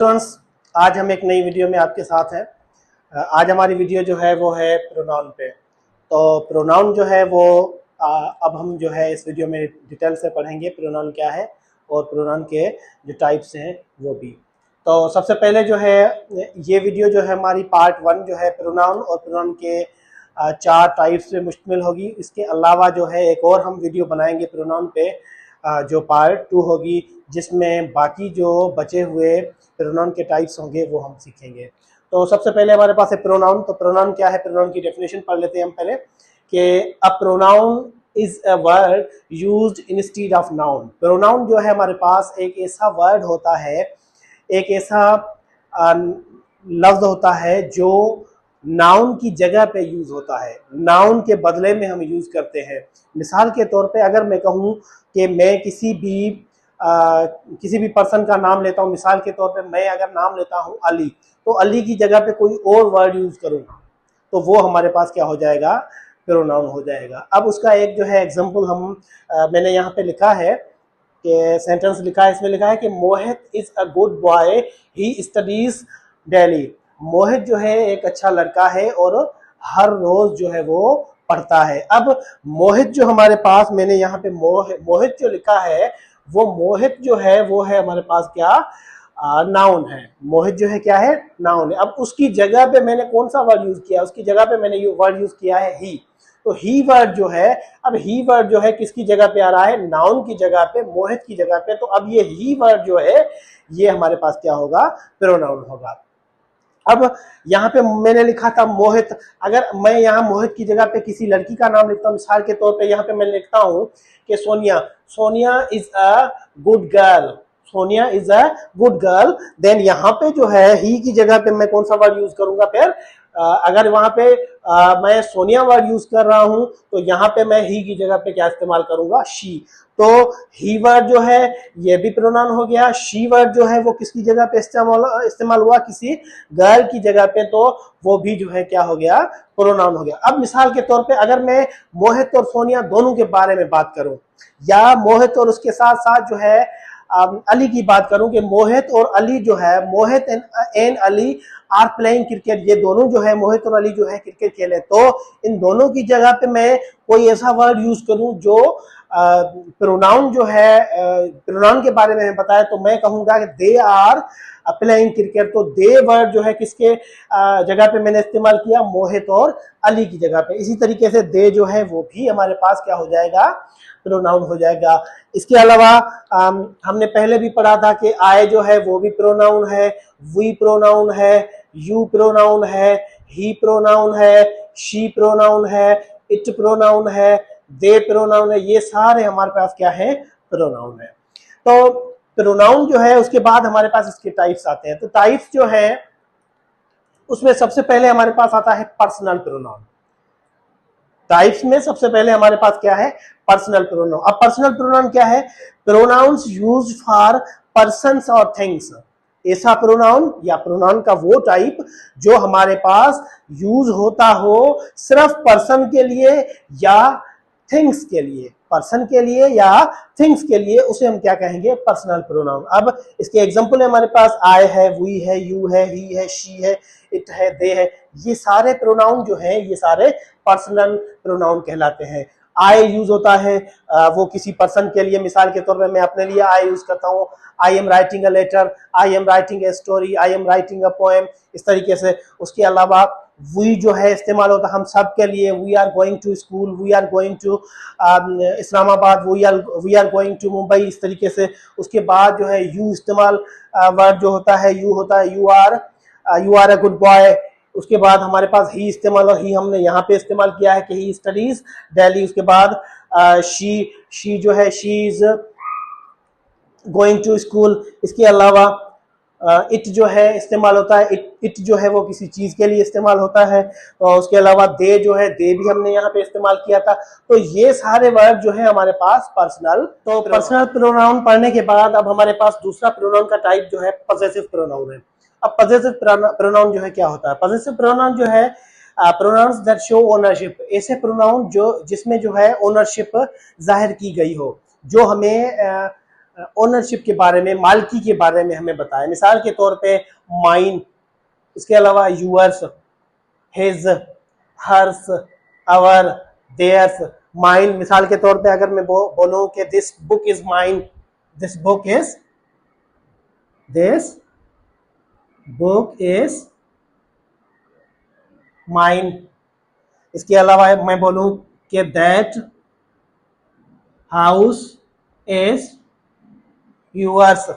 Friends, आज हम एक नई वीडियो में आपके साथ हैं। आज हमारी वीडियो जो है वो है प्रोनाउन पे। तो प्रोनाउन जो है वो अब हम जो है इस वीडियो में डिटेल से पढ़ेंगे प्रोनाउन क्या है और प्रोनाउन के जो टाइप्स हैं वो भी। तो सबसे पहले जो है ये वीडियो जो है हमारी पार्ट 1 जो है प्रोनाउन और प्रोनाउन के 4 टाइप्स पे मुश्तमिल होगी। इसके अलावा जो है एक और हम वीडियो बनाएंगे प्रोनाउन पे जो पार्ट 2 होगी, जिसमें बाकी जो बचे हुए प्रोनाउन के टाइप्स होंगे वो हम सीखेंगे। तो सबसे पहले हमारे पास है प्रोनाउन। तो प्रोनाउन क्या है, प्रोनाउन की डेफिनेशन पढ़ लेते हैं हम पहले कि a pronoun is a word used instead of noun. Pronoun जो है हमारे पास एक ऐसा वर्ड होता है, एक ऐसा लफ्ज होता है जो नाउन की जगह पे यूज होता है, नाउन के बदले में हम यूज करते हैं। मिसाल के तौर पे अगर मैं कहूँ कि मैं किसी भी पर्सन का नाम लेता हूँ, मिसाल के तौर पे मैं अगर नाम लेता हूँ अली, तो अली की जगह पे कोई और वर्ड यूज करूँ तो वो हमारे पास क्या हो जाएगा, प्रोनाउन हो जाएगा। अब उसका एक जो है एग्जांपल मैंने यहाँ पे लिखा है कि सेंटेंस लिखा है, इसमें लिखा है कि Mohit is a good boy, he studies daily. Mohit जो है एक अच्छा लड़का है और हर रोज जो है वो पढ़ता है। अब मोहित जो हमारे पास, मैंने यहाँ पे मोहित जो लिखा है, वो मोहित जो है वो है हमारे पास क्या, नाउन है। मोहित जो है क्या है, नाउन है। अब उसकी जगह पे मैंने कौन सा वर्ड यूज किया, उसकी जगह पे मैंने ये वर्ड यूज किया है ही। तो ही वर्ड जो है, अब ही वर्ड जो है किसकी जगह पे आ रहा है, नाउन की जगह पे, मोहित की जगह पे। तो अब ये ही वर्ड जो है ये हमारे पास क्या होगा, प्रोनाउन होगा। अब यहाँ पे मैंने लिखा था मोहित, अगर मैं यहाँ मोहित की जगह पे किसी लड़की का नाम लिखता हूँ, मिसाल के तौर पे यहाँ पे मैं लिखता हूँ कि Sonia, Sonia is a good girl, Sonia is a good girl, then यहाँ पे जो है ही की जगह पे मैं कौन सा वर्ड यूज करूंगा फिर, अगर वहां पे मैं सोनिया वर्ड यूज कर रहा हूं तो यहाँ पे मैं ही की जगह पे क्या इस्तेमाल करूंगा, शी। तो ही वर्ड जो है ये भी प्रोनाउन हो गया। शी वर्ड जो है वो किसकी जगह पे इस्तेमाल हुआ, किसी गर्ल की जगह पे, तो वो भी जो है क्या हो गया, प्रोनाउन हो गया। अब मिसाल के तौर पे अगर मैं मोहित और सोनिया दोनों के बारे में बात करूं, या मोहित और उसके साथ साथ जो है अली की बात करूं कि मोहित और अली जो है, Mohit and Ali are playing cricket, ये दोनों जो है मोहित और अली जो है क्रिकेट खेले, तो इन दोनों की जगह पे मैं कोई ऐसा वर्ड यूज करूं जो प्रोनाउन जो है, प्रोनाउन के बारे में बताया, तो मैं कहूंगा कि दे आर प्लेइंग क्रिकेट। तो दे वर्ड जो है किसके जगह पे मैंने इस्तेमाल किया, मोहित और अली की जगह पे। इसी तरीके से दे जो है वो भी हमारे पास क्या हो जाएगा, प्रोनाउन हो जाएगा। इसके अलावा हमने पहले भी पढ़ा था कि आई जो है वो भी प्रोनाउन है, वी प्रोनाउन है, यू प्रोनाउन है, ही प्रोनाउन है, शी प्रोनाउन है, इट प्रोनाउन है, दे प्रोनाउन है। ये सारे हमारे पास क्या है, प्रोनाउन है। तो प्रोनाउन जो है उसके बाद हमारे पास इसके टाइप्स आते हैं। तो टाइप्स जो है उसमें सबसे पहले हमारे पास आता है पर्सनल प्रोनाउन। टाइप्स में सबसे पहले हमारे पास क्या है, पर्सनल प्रोनाउन। अब पर्सनल प्रोनाउन क्या है, प्रोनाउंस यूज्ड फॉर पर्सन्स और थिंग्स। ऐसा प्रोनाउन या प्रोनाउन का वो टाइप जो हमारे पास यूज होता हो सिर्फ पर्सन के लिए या थिंग्स के लिए, पर्सन के लिए या थिंग्स के लिए, उसे हम क्या कहेंगे, पर्सनल प्रोनाउन। अब इसके एग्जांपल है हमारे पास आई है, वी है, यू है, ही है, शी है, इट है, दे है। ये सारे प्रोनाउन जो है ये सारे पर्सनल प्रोनाउन कहलाते हैं। आई यूज होता है वो किसी पर्सन के लिए, मिसाल के तौर पे मैं अपने लिए आई यूज करता हूँ, I am writing a letter, I am writing a story, I am writing a poem, इस तरीके से। उसके अलावा वी जो है इस्तेमाल होता है हम सब के लिए, we are going to school, we are going to Islamabad, we are going to Mumbai, इस तरीके से। उसके बाद जो है यू इस्तेमाल वर्ड जो होता है, यू होता है you are a good boy. उसके बाद हमारे पास ही इस्तेमाल, और ही हमने यहाँ पे इस्तेमाल किया है कि ही स्टडीज डेली। उसके बाद शी जो है she is going to school. इसके अलावा इट जो है इस्तेमाल होता है, इट जो है वो किसी चीज के लिए इस्तेमाल होता है। और उसके अलावा दे जो है, दे भी हमने यहाँ पे इस्तेमाल किया था। तो ये सारे वर्ड जो है हमारे पास पर्सनल। तो पर्सनल प्रोनाउन पढ़ने के बाद अब हमारे पास दूसरा प्रोनाउन का टाइप जो है पजेसिव प्रोनाउन है। अब पजेसिव प्रोनाउन जो है क्या होता है, पजेसिव प्रोनाउन जो है प्रोनाउंस दैट शो ओनरशिप, ऐसे प्रोनाउन जो जिसमें जो है ओनरशिप जाहिर की गई हो, जो हमें ओनरशिप के बारे में, मालकी के बारे में हमें बताया। मिसाल के तौर पे माइन, इसके अलावा यूअर्स, हिज, हर्स, अवर, देयर्स, माइन। मिसाल के तौर पे अगर मैं बोलूं कि this book is mine, this book is mine. इसके अलावा मैं बोलूं कि दैट हाउस इज यूअर्स।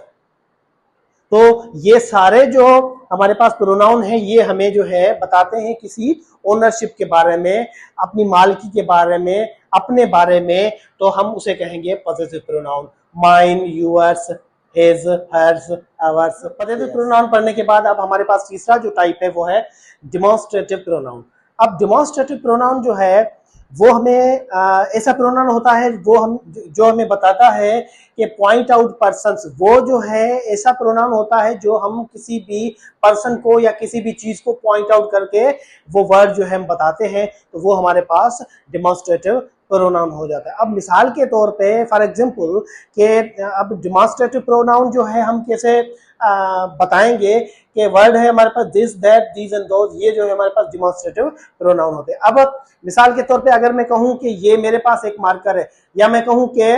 तो ये सारे जो हमारे पास प्रोनाउन है ये हमें जो है बताते हैं किसी ओनरशिप के बारे में, अपनी मालकी के बारे में, अपने बारे में, तो हम उसे कहेंगे possessive pronoun. Mine, yours, his, hers, ours. Possessive pronoun पढ़ने के बाद अब हमारे पास तीसरा जो टाइप है वो है डिमॉन्स्ट्रेटिव प्रोनाउन। अब डिमॉन्स्ट्रेटिव प्रोनाउन जो है वो हमें ऐसा प्रोनाउन होता है जो हमें बताता है कि पॉइंट आउट पर्सन्स। वो जो है ऐसा प्रोनाउन होता है जो हम किसी भी पर्सन को या किसी भी चीज को पॉइंट आउट करके वो वर्ड जो है हम बताते हैं, तो वो हमारे पास डिमॉन्स्ट्रेटिव प्रोनाउन हो जाता है। अब मिसाल के तौर पे फॉर एग्जांपल कि अब डिमॉन्स्ट्रेटिव प्रोनाउन जो है हम कैसे बताएंगे कि वर्ड है हमारे पास this, that, these and those, ये जो है हमारे पास डिमॉन्स्ट्रेटिव प्रोनाउन होते हैं। अब मिसाल के तौर पे अगर मैं कहूं कि ये मेरे पास एक मार्कर है, या मैं कहूं कि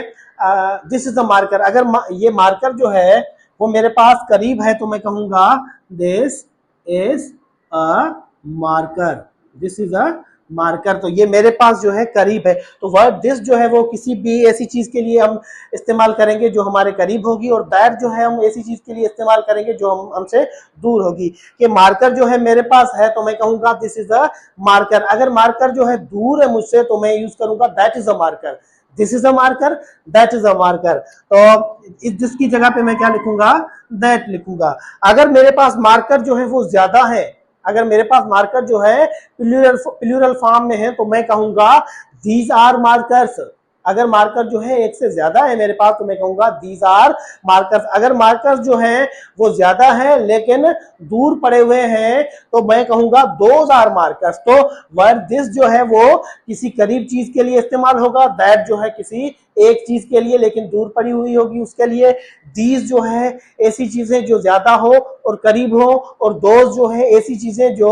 दिस इज अ मार्कर, अगर ये मार्कर जो है वो मेरे पास करीब है तो मैं कहूंगा this is a marker, this is a marker. तो ये मेरे पास जो है करीब है। तो वर्ड दिस जो है वो किसी भी ऐसी चीज के लिए हम इस्तेमाल करेंगे जो हमारे करीब होगी, और दैट जो है हम ऐसी चीज के लिए इस्तेमाल करेंगे जो हमसे दूर होगी। कि मार्कर जो है मेरे पास है तो मैं कहूंगा दिस इज अ मार्कर। अगर मार्कर जो है दूर है मुझसे तो मैं यूज करूंगा that is a marker. This is a marker, that is a marker. तो जिसकी जगह पे मैं क्या लिखूंगा, दैट लिखूंगा। अगर मेरे पास मार्कर जो है वो ज्यादा है, अगर मेरे पास मार्कर जो है प्लूरल फॉर्म में है तो मैं कहूंगा दीज आर मार्कर्स। अगर मार्कर जो है एक से ज्यादा है मेरे पास तो मैं कहूंगा दीज आर मार्कर्स। अगर मार्कर्स जो है वो ज्यादा है लेकिन दूर पड़े हुए हैं तो मैं कहूंगा दोज आर मार्कर्स। तो वर्ड दिस जो है वो किसी करीब चीज के लिए इस्तेमाल होगा, दैट जो है किसी एक चीज के लिए लेकिन दूर पड़ी हुई होगी उसके लिए, दीज जो है ऐसी चीजें जो ज्यादा हो और करीब हो, और दोज जो है ऐसी चीजें जो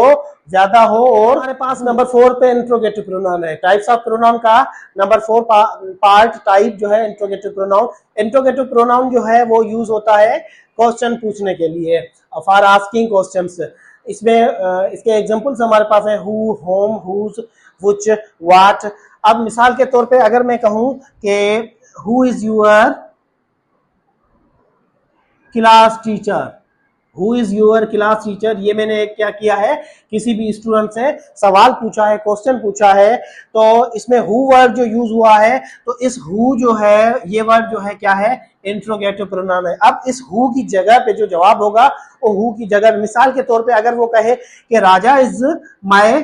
ज्यादा हो। और हमारे पास नंबर 4 पे इंट्रोगेटिव प्रोनाउन है। टाइप्स ऑफ प्रोनाउन का नंबर 4 पार्ट टाइप जो है इंट्रोगेटिव प्रोनाउन। इंट्रोगेटिव प्रोनाउन जो है वो यूज होता है क्वेश्चन पूछने के लिए, फॉर आस्किंग क्वेश्चंस। इसमें इसके एग्जांपल्स हमारे पास है who, whom, whose, which, what. अब मिसाल के तौर पे अगर मैं कहूं कि who is your class teacher, who is your class teacher, ये मैंने क्या किया है, किसी भी स्टूडेंट से सवाल पूछा है, क्वेश्चन पूछा है, तो इसमें हु वर्ड जो यूज हुआ है, तो इस हु जो है ये वर्ड जो है क्या है, इंट्रोगेटिव प्रोनाउन है। अब इस हु की जगह पे जो जवाब होगा वो हु की जगह, मिसाल के तौर पे अगर वो कहे कि राजा इज माय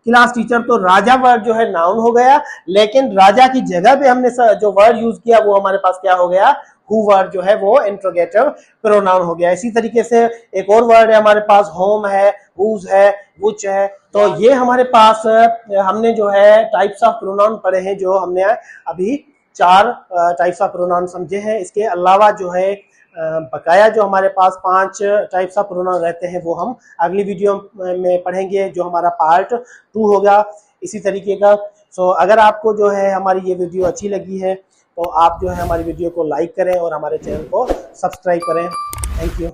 क्लास टीचर, तो राजा वर्ड जो है नाउन हो गया, लेकिन राजा की जगह पे हमने जो वर्ड यूज किया वो हमारे पास क्या हो गया, हु वर्ड जो है वो इंट्रोगेटिव प्रोनाउन हो गया। इसी तरीके से एक और वर्ड है हमारे पास, होम है, हुज है, व्हिच है। तो ये हमारे पास हमने जो है टाइप्स ऑफ प्रोनाउन पढ़े हैं, जो हमने अभी 4 टाइप्स ऑफ प्रोनाउन समझे हैं। इसके अलावा जो है बकाया जो हमारे पास 5 टाइप्स ऑफ प्रोनाउन रहते हैं वो हम अगली वीडियो में पढ़ेंगे, जो हमारा पार्ट 2 होगा इसी तरीके का। सो अगर आपको जो है हमारी ये वीडियो अच्छी लगी है तो आप जो है हमारी वीडियो को लाइक करें और हमारे चैनल को सब्सक्राइब करें। Thank you.